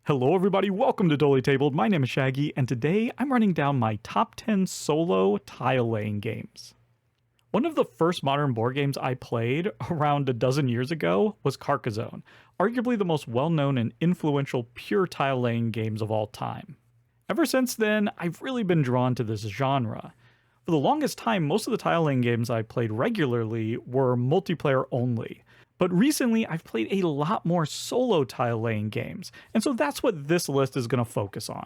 Hello everybody, welcome to Dolly Tabled. My name is Shaggy, and today I'm running down my top 10 solo tile laying games. One of the first modern board games I played around a dozen years ago was Carcassonne, arguably the most well-known and influential pure tile laying games of all time. Ever since then, I've really been drawn to this genre. For the longest time, most of the tile laying games I played regularly were multiplayer only. But recently, I've played a lot more solo tile laying games, and so that's what this list is going to focus on.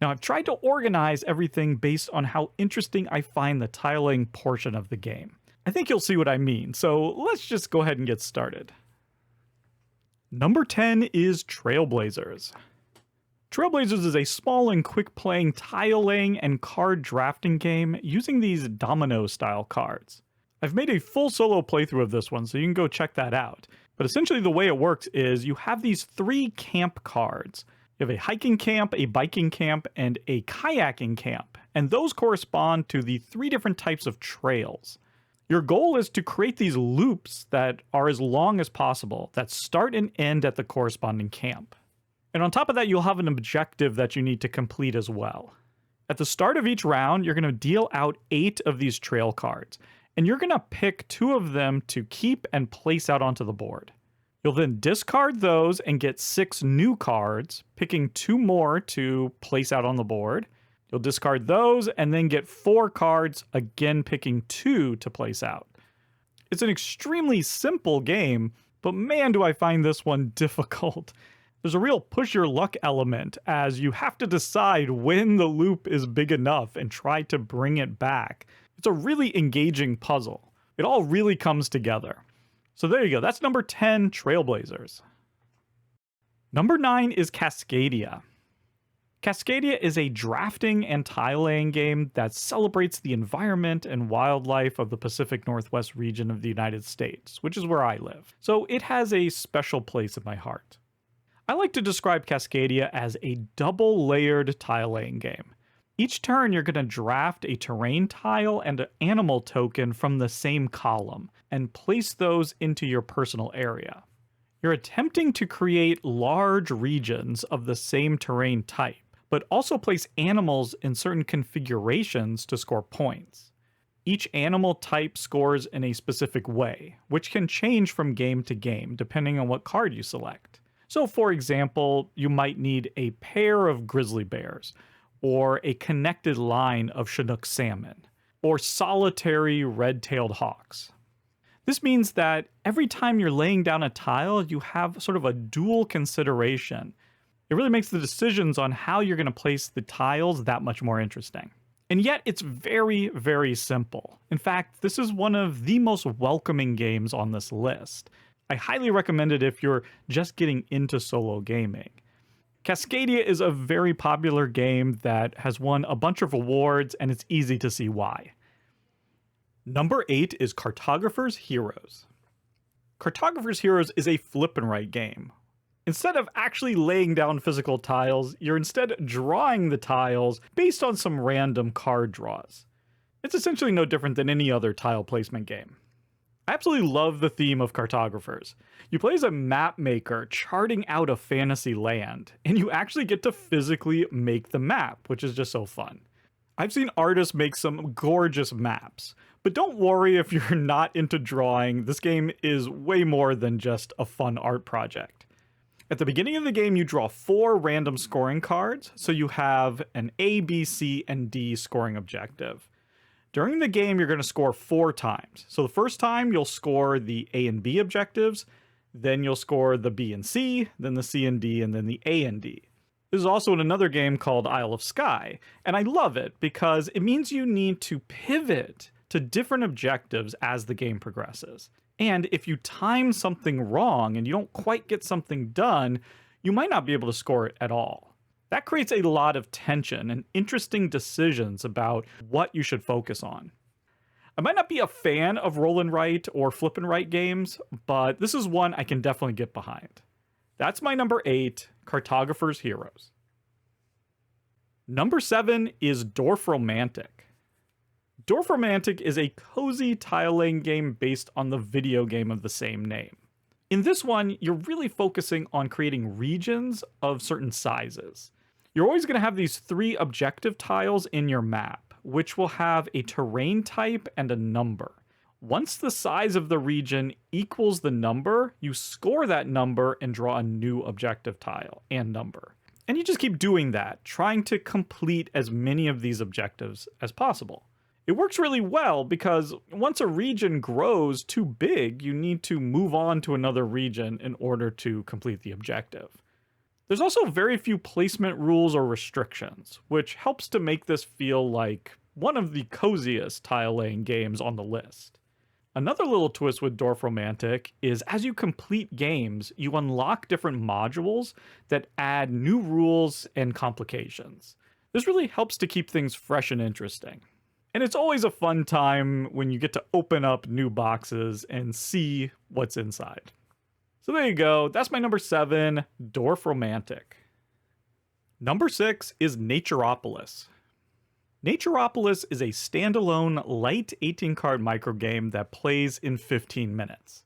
Now, I've tried to organize everything based on how interesting I find the tile laying portion of the game. I think you'll see what I mean, so let's just go ahead and get started. Number 10 is Trailblazers. Trailblazers is a small and quick playing tile laying and card drafting game using these domino style cards. I've made a full solo playthrough of this one, so you can go check that out. But essentially the way it works is you have these 3 camp cards. You have a hiking camp, a biking camp, and a kayaking camp. And those correspond to the 3 different types of trails. Your goal is to create these loops that are as long as possible, that start and end at the corresponding camp. And on top of that, you'll have an objective that you need to complete as well. At the start of each round, you're going to deal out 8 of these trail cards. And you're going to pick 2 of them to keep and place out onto the board. You'll then discard those and get 6 new cards, picking 2 more to place out on the board. You'll discard those and then get 4 cards, again picking 2 to place out. It's an extremely simple game, but man do I find this one difficult. There's a real push your luck element as you have to decide when the loop is big enough and try to bring it back. It's a really engaging puzzle. It all really comes together. So there you go, that's number 10, Trailblazers. Number 9 is Cascadia. Cascadia is a drafting and tile laying game that celebrates the environment and wildlife of the Pacific Northwest region of the United States, which is where I live. So it has a special place in my heart. I like to describe Cascadia as a double-layered tile laying game. Each turn, you're going to draft a terrain tile and an animal token from the same column, and place those into your personal area. You're attempting to create large regions of the same terrain type, but also place animals in certain configurations to score points. Each animal type scores in a specific way, which can change from game to game depending on what card you select. So for example, you might need a pair of grizzly bears, or a connected line of Chinook salmon, or solitary red-tailed hawks. This means that every time you're laying down a tile, you have sort of a dual consideration. It really makes the decisions on how you're going to place the tiles that much more interesting. And yet it's very, very simple. In fact, this is one of the most welcoming games on this list. I highly recommend it if you're just getting into solo gaming. Cascadia is a very popular game that has won a bunch of awards, and it's easy to see why. Number 8 is Cartographers Heroes. Cartographers Heroes is a flip and write game. Instead of actually laying down physical tiles, you're instead drawing the tiles based on some random card draws. It's essentially no different than any other tile placement game. I absolutely love the theme of Cartographers. You play as a map maker charting out a fantasy land, and you actually get to physically make the map, which is just so fun. I've seen artists make some gorgeous maps, but don't worry if you're not into drawing, this game is way more than just a fun art project. At the beginning of the game, you draw 4 random scoring cards, so you have an A, B, C, and D scoring objective. During the game, you're going to score 4 times. So the first time, you'll score the A and B objectives, then you'll score the B and C, then the C and D, and then the A and D. This is also in another game called Isle of Skye, and I love it because it means you need to pivot to different objectives as the game progresses. And if you time something wrong and you don't quite get something done, you might not be able to score it at all. That creates a lot of tension and interesting decisions about what you should focus on. I might not be a fan of roll and write or flip and write games, but this is one I can definitely get behind. That's my number 8, Cartographers Heroes. Number 7 is Dorfromantik. Dorfromantik is a cozy tile laying game based on the video game of the same name. In this one, you're really focusing on creating regions of certain sizes. You're always going to have these 3 objective tiles in your map, which will have a terrain type and a number. Once the size of the region equals the number, you score that number and draw a new objective tile and number. And you just keep doing that, trying to complete as many of these objectives as possible. It works really well because once a region grows too big, you need to move on to another region in order to complete the objective. There's also very few placement rules or restrictions, which helps to make this feel like one of the coziest tile laying games on the list. Another little twist with Dorfromantik is as you complete games, you unlock different modules that add new rules and complications. This really helps to keep things fresh and interesting. And it's always a fun time when you get to open up new boxes and see what's inside. So there you go, that's my number 7, Dorfromantik. Number 6 is Naturopolis. Naturopolis is a standalone, light 18-card microgame that plays in 15 minutes.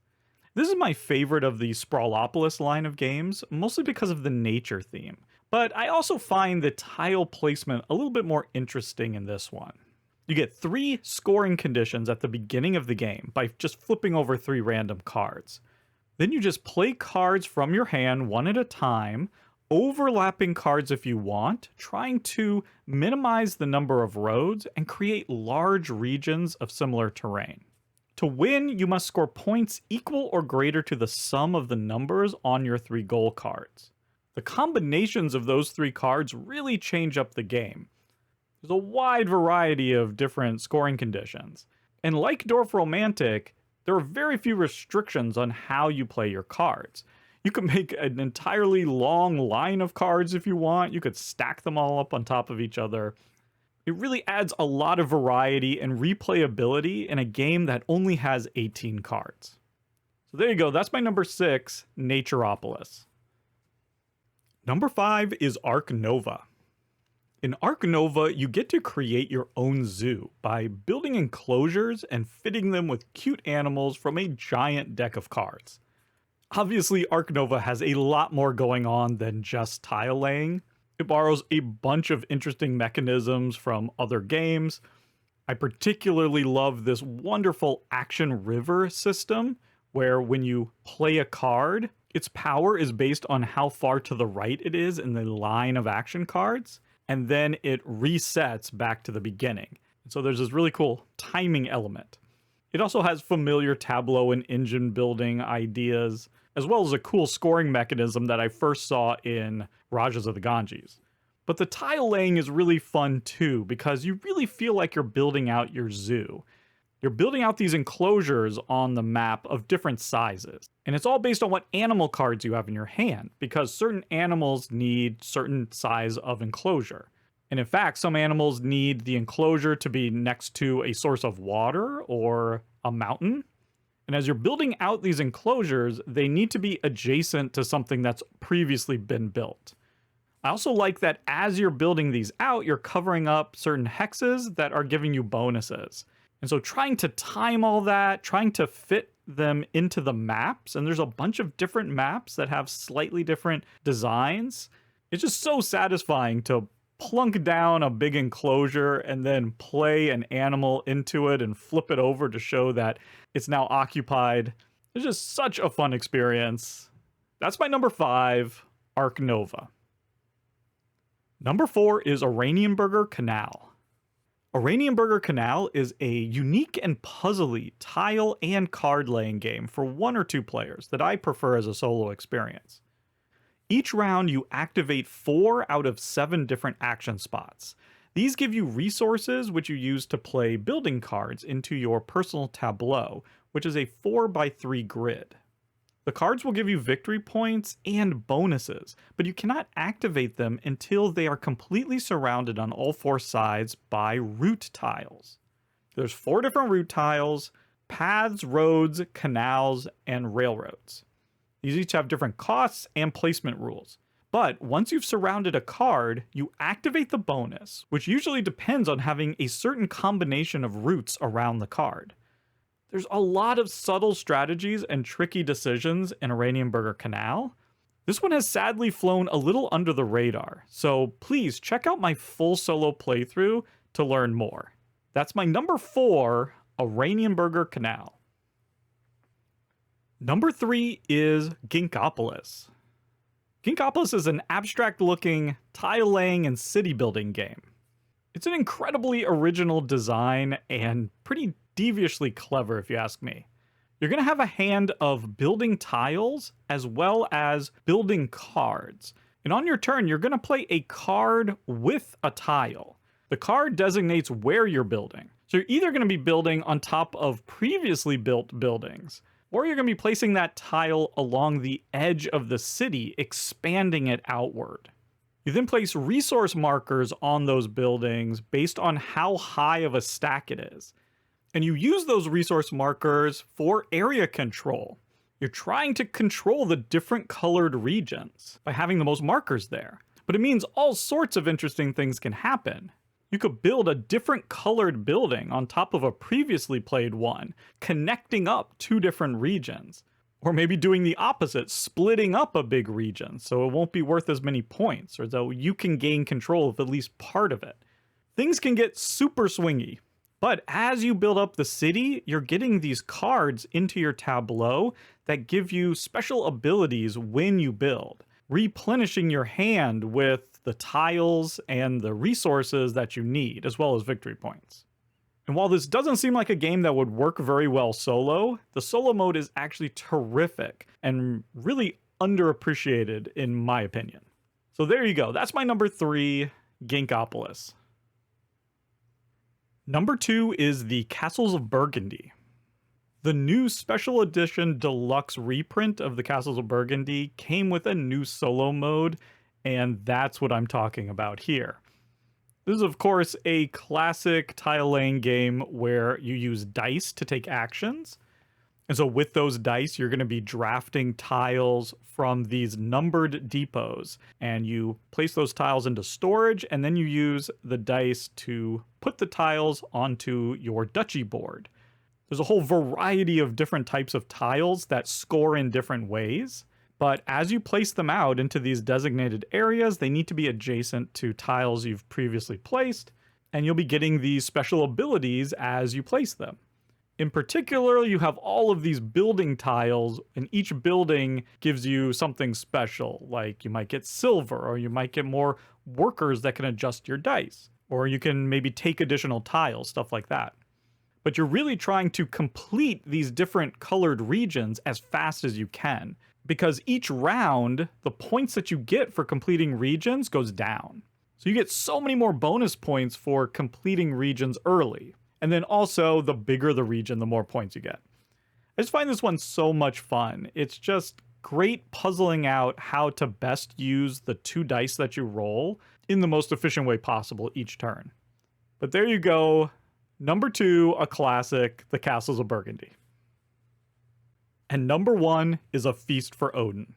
This is my favorite of the Sprawlopolis line of games, mostly because of the nature theme, but I also find the tile placement a little bit more interesting in this one. You get 3 scoring conditions at the beginning of the game by just flipping over 3 random cards. Then you just play cards from your hand one at a time, overlapping cards if you want, trying to minimize the number of roads and create large regions of similar terrain. To win, you must score points equal or greater to the sum of the numbers on your 3 goal cards. The combinations of those 3 cards really change up the game. There's a wide variety of different scoring conditions, and like Dorfromantik, there are very few restrictions on how you play your cards. You can make an entirely long line of cards if you want. You could stack them all up on top of each other. It really adds a lot of variety and replayability in a game that only has 18 cards. So there you go, that's my number 6, Naturopolis. Number 5 is Ark Nova. In Ark Nova, you get to create your own zoo by building enclosures and fitting them with cute animals from a giant deck of cards. Obviously, Ark Nova has a lot more going on than just tile laying. It borrows a bunch of interesting mechanisms from other games. I particularly love this wonderful action river system, where when you play a card, its power is based on how far to the right it is in the line of action cards, and then it resets back to the beginning. So there's this really cool timing element. It also has familiar tableau and engine building ideas, as well as a cool scoring mechanism that I first saw in Rajas of the Ganges. But the tile laying is really fun too, because you really feel like you're building out your zoo. You're building out these enclosures on the map of different sizes. And it's all based on what animal cards you have in your hand, because certain animals need certain size of enclosure. And in fact, some animals need the enclosure to be next to a source of water or a mountain. And as you're building out these enclosures, they need to be adjacent to something that's previously been built. I also like that as you're building these out, you're covering up certain hexes that are giving you bonuses. And so trying to time all that, trying to fit them into the maps, and there's a bunch of different maps that have slightly different designs. It's just so satisfying to plunk down a big enclosure and then play an animal into it and flip it over to show that it's now occupied. It's just such a fun experience. That's my number 5, Ark Nova. Number 4 is Oranienburger Kanal. Oranienburger Kanal is a unique and puzzly tile and card laying game for 1 or 2 players that I prefer as a solo experience. Each round you activate 4 out of 7 different action spots. These give you resources which you use to play building cards into your personal tableau, which is a 4x3 grid. The cards will give you victory points and bonuses, but you cannot activate them until they are completely surrounded on all 4 sides by route tiles. There's 4 different route tiles: paths, roads, canals, and railroads. These each have different costs and placement rules. But once you've surrounded a card, you activate the bonus, which usually depends on having a certain combination of routes around the card. There's a lot of subtle strategies and tricky decisions in Oranienburger Kanal. This one has sadly flown a little under the radar, so please check out my full solo playthrough to learn more. That's my number 4, Oranienburger Kanal. Number 3 is Ginkgopolis. Ginkgopolis is an abstract-looking tile-laying and city-building game. It's an incredibly original design and pretty deviously clever, if you ask me. You're going to have a hand of building tiles as well as building cards. And on your turn, you're going to play a card with a tile. The card designates where you're building. So you're either going to be building on top of previously built buildings, or you're going to be placing that tile along the edge of the city, expanding it outward. You then place resource markers on those buildings based on how high of a stack it is. And you use those resource markers for area control. You're trying to control the different colored regions by having the most markers there. But it means all sorts of interesting things can happen. You could build a different colored building on top of a previously played one, connecting up 2 different regions. Or maybe doing the opposite, splitting up a big region so it won't be worth as many points, or though you can gain control of at least part of it. Things can get super swingy, but as you build up the city, you're getting these cards into your tableau that give you special abilities when you build, replenishing your hand with the tiles and the resources that you need, as well as victory points. And while this doesn't seem like a game that would work very well solo, the solo mode is actually terrific and really underappreciated in my opinion. So there you go. That's my number 3, Ginkgopolis. Number 2 is the Castles of Burgundy. The new special edition deluxe reprint of the Castles of Burgundy came with a new solo mode, and that's what I'm talking about here. This is, of course, a classic tile-laying game where you use dice to take actions. And so with those dice, you're going to be drafting tiles from these numbered depots. And you place those tiles into storage, and then you use the dice to put the tiles onto your duchy board. There's a whole variety of different types of tiles that score in different ways. But as you place them out into these designated areas, they need to be adjacent to tiles you've previously placed, and you'll be getting these special abilities as you place them. In particular, you have all of these building tiles, and each building gives you something special, like you might get silver, or you might get more workers that can adjust your dice, or you can maybe take additional tiles, stuff like that. But you're really trying to complete these different colored regions as fast as you can, because each round, the points that you get for completing regions goes down. So you get so many more bonus points for completing regions early. And then also, the bigger the region, the more points you get. I just find this one so much fun. It's just great puzzling out how to best use the 2 dice that you roll in the most efficient way possible each turn. But there you go. Number 2, a classic, the Castles of Burgundy. And number 1 is A Feast for Odin.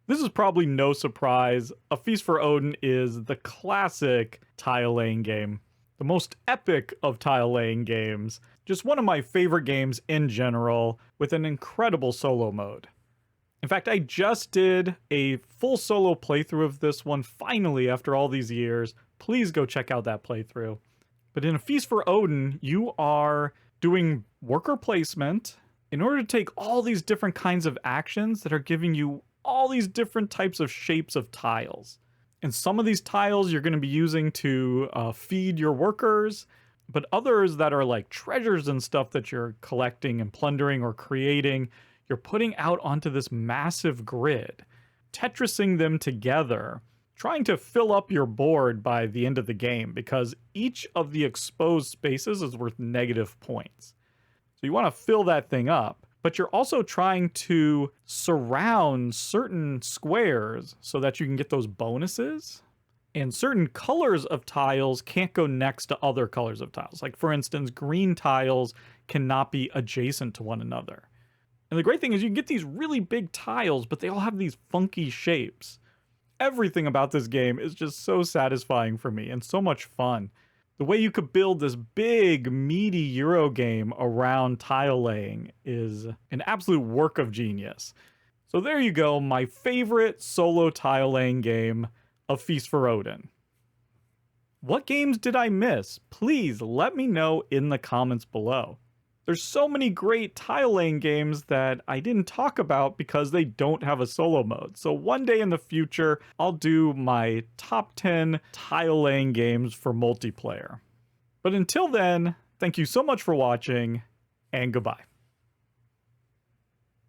This is probably no surprise. A Feast for Odin is the classic tile-laying game. The most epic of tile-laying games. Just one of my favorite games in general, with an incredible solo mode. In fact, I just did a full solo playthrough of this one finally after all these years. Please go check out that playthrough. But in A Feast for Odin, you are doing worker placement in order to take all these different kinds of actions that are giving you all these different types of shapes of tiles. And some of these tiles you're going to be using to feed your workers, but others that are like treasures and stuff that you're collecting and plundering or creating, you're putting out onto this massive grid, Tetrising them together, trying to fill up your board by the end of the game, because each of the exposed spaces is worth negative points. So you want to fill that thing up, but you're also trying to surround certain squares so that you can get those bonuses. And certain colors of tiles can't go next to other colors of tiles. Like, for instance, green tiles cannot be adjacent to one another. And the great thing is you can get these really big tiles, but they all have these funky shapes. Everything about this game is just so satisfying for me and so much fun. The way you could build this big, meaty Euro game around tile laying is an absolute work of genius. So there you go, my favorite solo tile laying game of Feast for Odin. What games did I miss? Please let me know in the comments below. There's so many great tile laying games that I didn't talk about because they don't have a solo mode. So one day in the future, I'll do my top 10 tile laying games for multiplayer. But until then, thank you so much for watching, and goodbye.